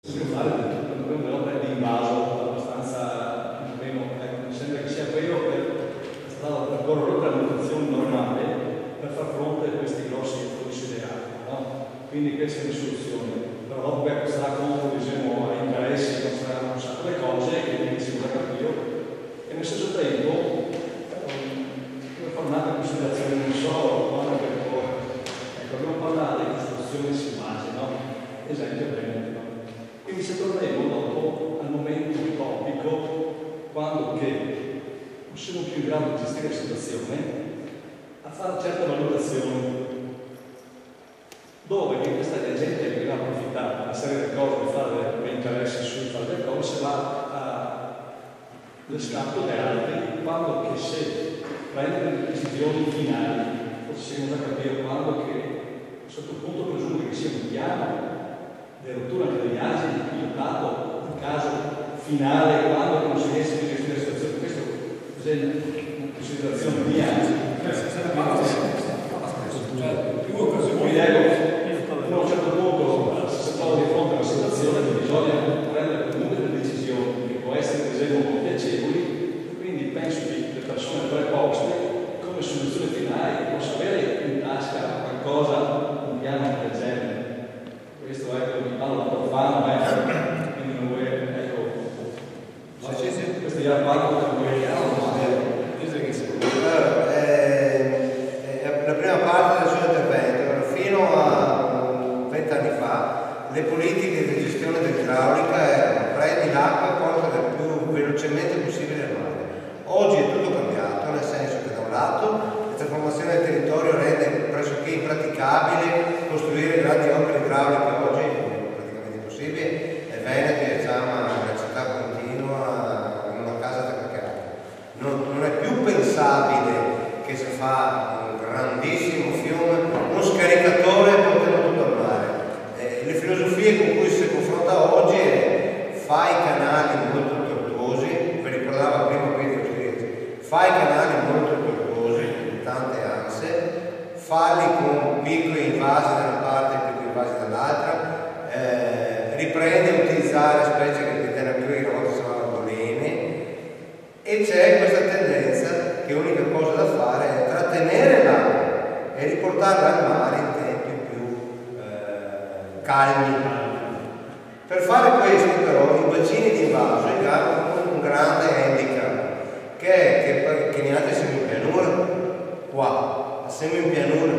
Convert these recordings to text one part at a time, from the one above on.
Sempre fare una roba di invaso abbastanza meno, mi sembra che sia quello che stava percorrere per manutenzione normale per far fronte a questi grossi considerati, no? Quindi questa è una soluzione. Però dopo che sarà contro, diciamo, a interessi, non saranno un sacco di cose che si usa capire, e nel stesso tempo per fare un'altra considerazione, non so quando abbiamo parlato di costruzione selvaggia, no? Esempio Veneto. Quindi se torneremo dopo al momento utopico, quando che non siamo più in grado di gestire la situazione, a fare certe valutazioni, dove che questa gente che va a approfittare di una serie di cose, di fare dei interessi su fare delle cose, se va allo scatto di altri, quando che se prende delle decisioni finali, forse siamo da capire quando che a un certo punto presume che sia un piano di rottura degli asili pilotato in caso finale quando non si riesce a gestire la situazione. Questo è una considerazione mia. A un certo punto si trova di fronte a una situazione dove bisogna prendere comunque delle decisioni che può essere per esempio piacevoli, quindi penso che le persone preposte come soluzione finale possa avere in tasca qualcosa, un piano del genere. Questo è quello che parlo da profano, quindi non vuoi, ecco, questo è la parte che vuoi la prima parte del suo intervento. Fino a 20 anni fa le politiche di gestione dell'idraulica erano prendi l'acqua e portala il più velocemente possibile al mare. Oggi è tutto cambiato, nel senso che da un lato la trasformazione del territorio rende pressoché impraticabile costruire grandi opere idrauliche. Oggi è praticamente impossibile, e Veneto è già una città continua, una casa da cacare. Non è più pensabile che si fa un grandissimo fiume, uno scaricatore e portiamo tutto al mare. Le filosofie con cui si confronta oggi è fai canali molto tortuosi, vi ricordava prima qui di fai canali molto tortuosi, tante anse, falli con piccoli invasi da una parte e piccoli invasi dall'altra, riprende a utilizzare specie che nella prima una volta si chiamavano balene, e c'è questa tendenza che l'unica cosa da fare è trattenere l'acqua e riportarla al mare in tempi più calmi. Per fare questo però i bacini di invaso hanno un grande handicap, che è che neanche siamo in pianura, qua siamo in pianura,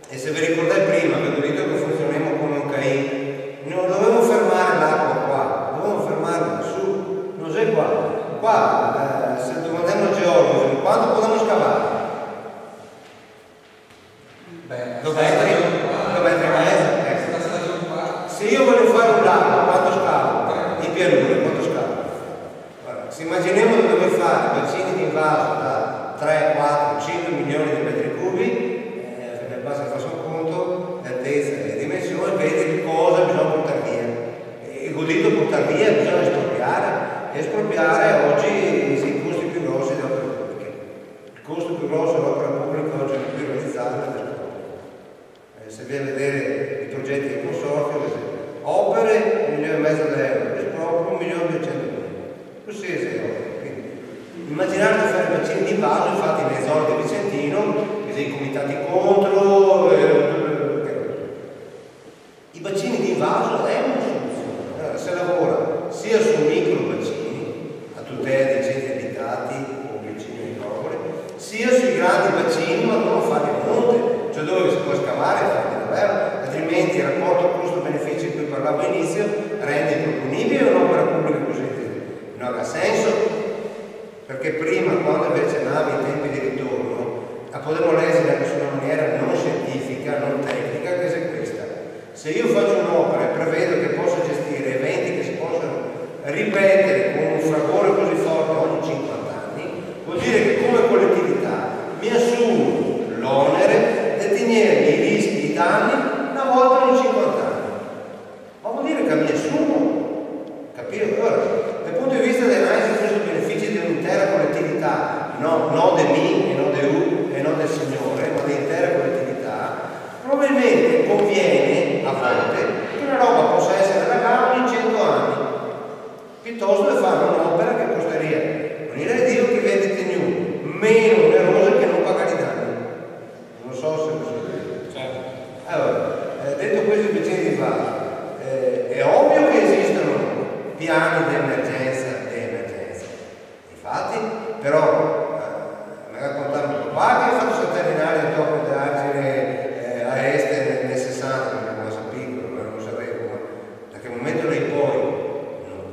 e se vi ricordate prima che ho detto che funzioniamo come un CAI, non dovevo fermare l'acqua qua, dovevo fermarla su, non sei qua, se domandiamo al geologo quanto possiamo scavare? Dov'è? Se io voglio fare un lago, quanto scavo? In pianura, quanto scavo? Allora, se immaginiamo di dover fare bacini di invaso da 3, 4, 5 milioni di metri cubi, basta fare un conto, l'altezza e le dimensioni, vedi cosa bisogna portare via. Il godito portare via bisogna espropriare, e espropriare oggi i costi più grossi delle opere pubbliche. Il costo più grosso dell'opera pubblica oggi è più realizzata dell'esproprio. Se viene a vedere i progetti del consorzio, opere 1,5 milioni di euro, esproprio 1,2 milioni. Qualsiasi opera. Immaginate di fare bacini di invaso, infatti nelle zone del Vicentino, che dei comitati contro, i bacini di invaso è una soluzione. Allora, se lavora sia su micro bacini, a tutela dei centri abitati o vicini ai metropoli, sia sui grandi bacini, ma non farli a monte, cioè dove si può scavare e farli davvero, altrimenti il rapporto costo-beneficio di cui parlavo all'inizio rende improponibile un'opera pubblica così. Non ha senso, perché prima, quando invece andavi ai tempi di ritorno, la potremmo leggere anche su una maniera non scientifica, non tecnica, che è questa. Se io faccio un'opera e prevedo che posso gestire eventi che si possono ripetere con un fragore così forte ogni 50 anni, vuol dire che come collettività mi assumo l'onere di tenere i rischi, i danni una volta ogni 50 anni. Ma vuol dire che mi assumo, capire? Allora, dal punto di vista dell'analisi costi-benefici di un'intera collettività, non del me e non del U e non del Signore, ma dell'intera collettività, probabilmente conviene a volte che una roba possa essere da piani di emergenza. Infatti, però, mi raccontava mio papà che ha fatto saltare in aria il tocco d'argine a est nel 60, perché non era piccolo, non lo sapevo, ma da che momento lei poi non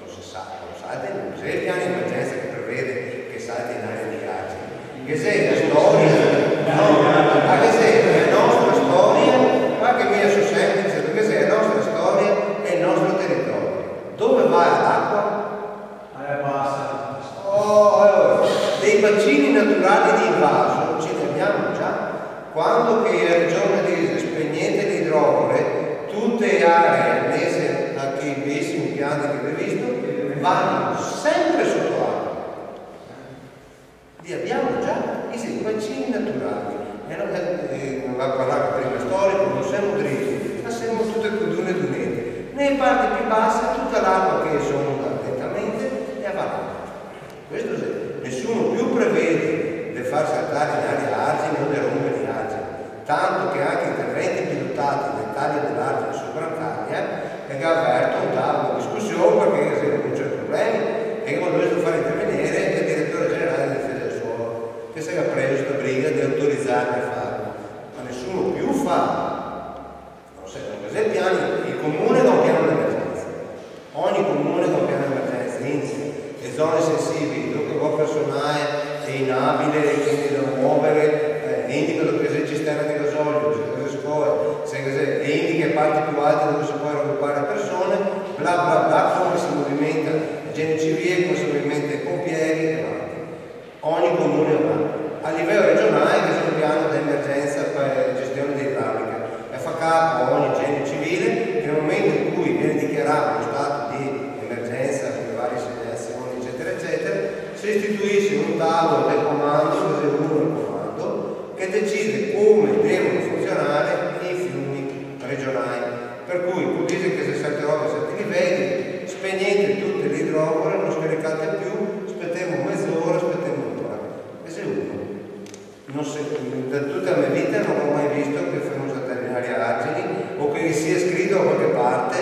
si sa, non salta, non c'è il piano di emergenza che prevede che salti in aria di argine. Che sei la storia, no, che sei la nostra storia, ma che mi è su semplice, perché sei la nostra storia e il nostro territorio. Dove va l'acqua? Basta. Dei bacini naturali di invaso ce ne abbiamo già. Quando che in regione di spegnete di idrovore, tutte aree annesse a quei bellissimi piani che avete visto, vanno sempre sotto acqua. Li abbiamo già, i bacini naturali. E non va a parlare prima storico, non siamo dritti, ma siamo tutte dune dunette. Nelle parti più basse tutta l'acqua che esonda lentamente e avanti. Questo sì. Nessuno più prevede di far saltare in aria argine o di rompere gli argini, tanto che anche interventi pilotati nel taglio dell'argine su Brancaglia è che ha aperto un tavolo di discussione perché se non c'è problemi e che non dovete fare intervenire il direttore generale della difesa del suolo che si era preso questa briga di autorizzarli a farlo, ma nessuno più fa. Non so, per esempio il comune da un piano di emergenza, ogni comune da un piano di emergenza inizia le zone sensibili dove il personale è inabile e quindi da muovere, indica dove c'è cisterna di gasolio, c'è scuole, e indica parti più alte dove si può raggruppare persone, bla bla bla, come si movimenta il genio civile, come si movimenta i pompieri e avanti. Ogni comune avanti. A livello regionale che c'è un piano di emergenza per la gestione dell'idraulica e fa capo a ogni genio civile che nel momento in cui viene dichiarato lo stato di emergenza per le varie segnalazioni eccetera eccetera, si istituisce un tavolo del comando, così uno del comando, che decide come devono funzionare i fiumi regionali. Per cui tu dici che se salterò a 7 livelli, spegnete tutte le idrovore, non scaricate più, aspettiamo mezz'ora, aspettiamo un'ora. E se uno. Non so, da tutta la mia vita non ho mai visto che fanno saltare in aria argini o che sia scritto da qualche parte,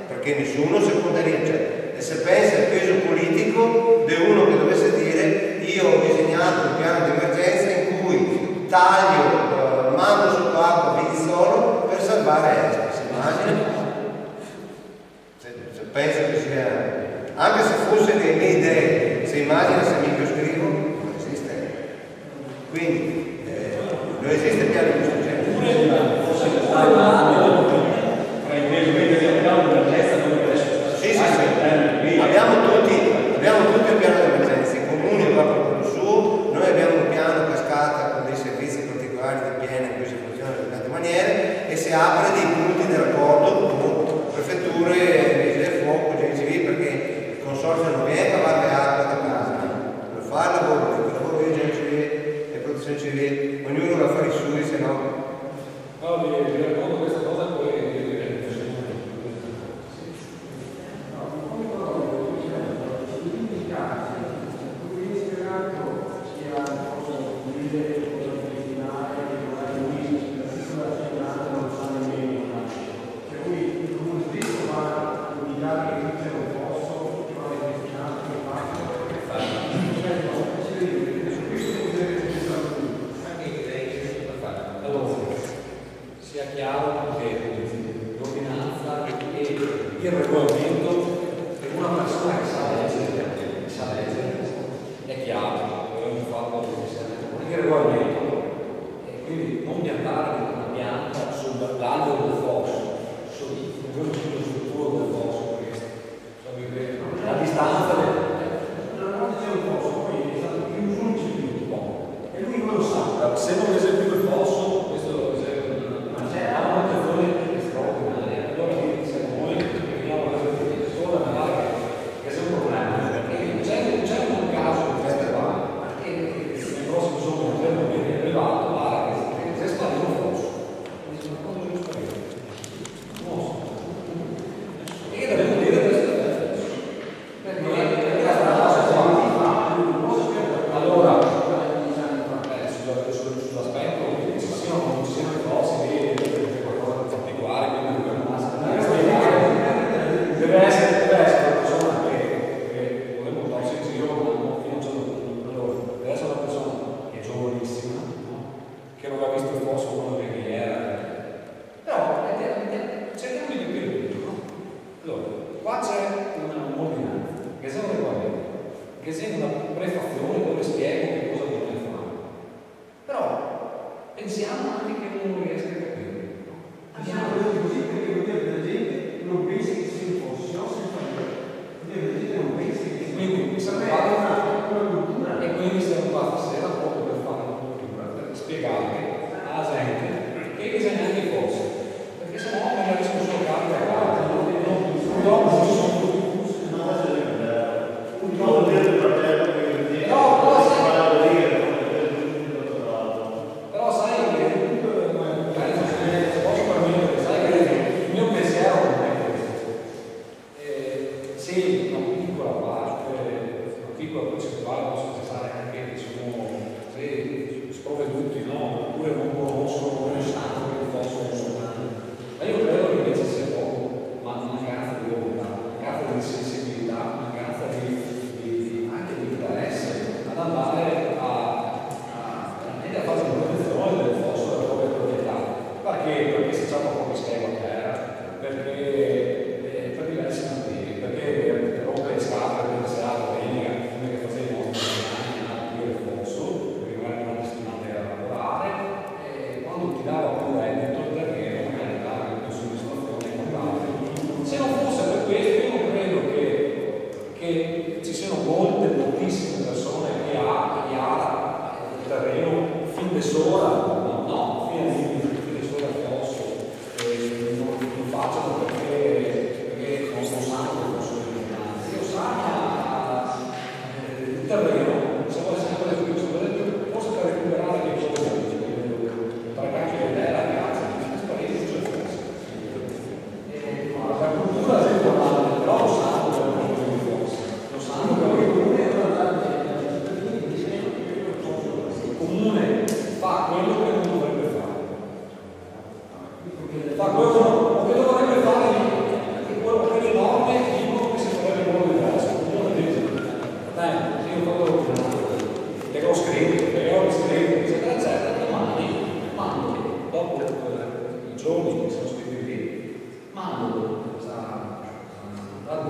perché nessuno secondaria c'è. E se pensa al peso politico di uno che dovesse dire io ho disegnato un piano di emergenza in cui taglio, mando sotto acqua Vidizzolo per salvare Espa, si immagina? Se pensa che sia, anche se fosse le mie idee, si immagina se mica scrivo, non esiste. Quindi non esiste piano di questo genere. Abbiamo tutti un piano di emergenza, i comuni vanno con il suo, noi abbiamo un piano cascata con dei servizi particolari di piena in cui si funziona in determinate maniere e si apre dei punti di raccordo con prefetture, vigili del fuoco, generi civili, perché il consorzio non viene a lavare acqua da casa, per fare il lavoro dei generi civili e protezione civile, ognuno va a fare i suoi, se no. No, vi racconto questa cosa poi. che sia una prefazione dove spiego che cosa bisogna fare. Però pensiamo anche che uno non riesca a capire. Andiamo così perché vuol dire che la gente non pensi che sia un fosso, no? Vuol dire che la gente non pensi che sia Quindi siamo una cultura. E quindi siamo qua stasera proprio per fare una cultura, per spiegare alla gente che bisogna anche i fossi. Perché sennò magari sono solo carte a parte, non sono però sai che posso permettere, sai che il mio pensiero non è questo. Se una piccola parte, una piccola percentuale posso pensare anche che sono sprovveduti, no? Oppure non conoscono, non sanno che possono suonare. Ma io credo che invece sia proprio mancanza di volontà, mancanza di sensibilità, mancanza anche di interesse ad andare veramente a fare una protezione del fosso della propria proprietà. Perché si c'è poco schema a terra, perché per diversi motivi, perché rompe le scarpe, per le domenica, come che facevano i nostri anni a pulire il fosso, perché non erano destinati a lavorare, e quando ti dava più reddito il terreno, magari dava più soddisfazione e comprare. Se non fosse per questo, io non credo che ci siano moltissime persone che ha il terreno fin de sola, fin de sola il fosso, non facciano perché non sanno che fosse importante. Io sanno il terreno, se vuole sempre forse per recuperare che cosa tra cacchio e terra, cazzo, sparisce c'è fosse. La cultura è importante, però lo sanno per come fosse. Lo sanno perché il comune fa quello che non dovrebbe fare. Fa quello che dovrebbe fare e quello che le norme dicono che si farebbe in modo diverso. Il comune dice, dai, io ho fatto le ho scritto, eccetera, eccetera, domani mando, dopo i giorni che sono scritti lì, mando dallo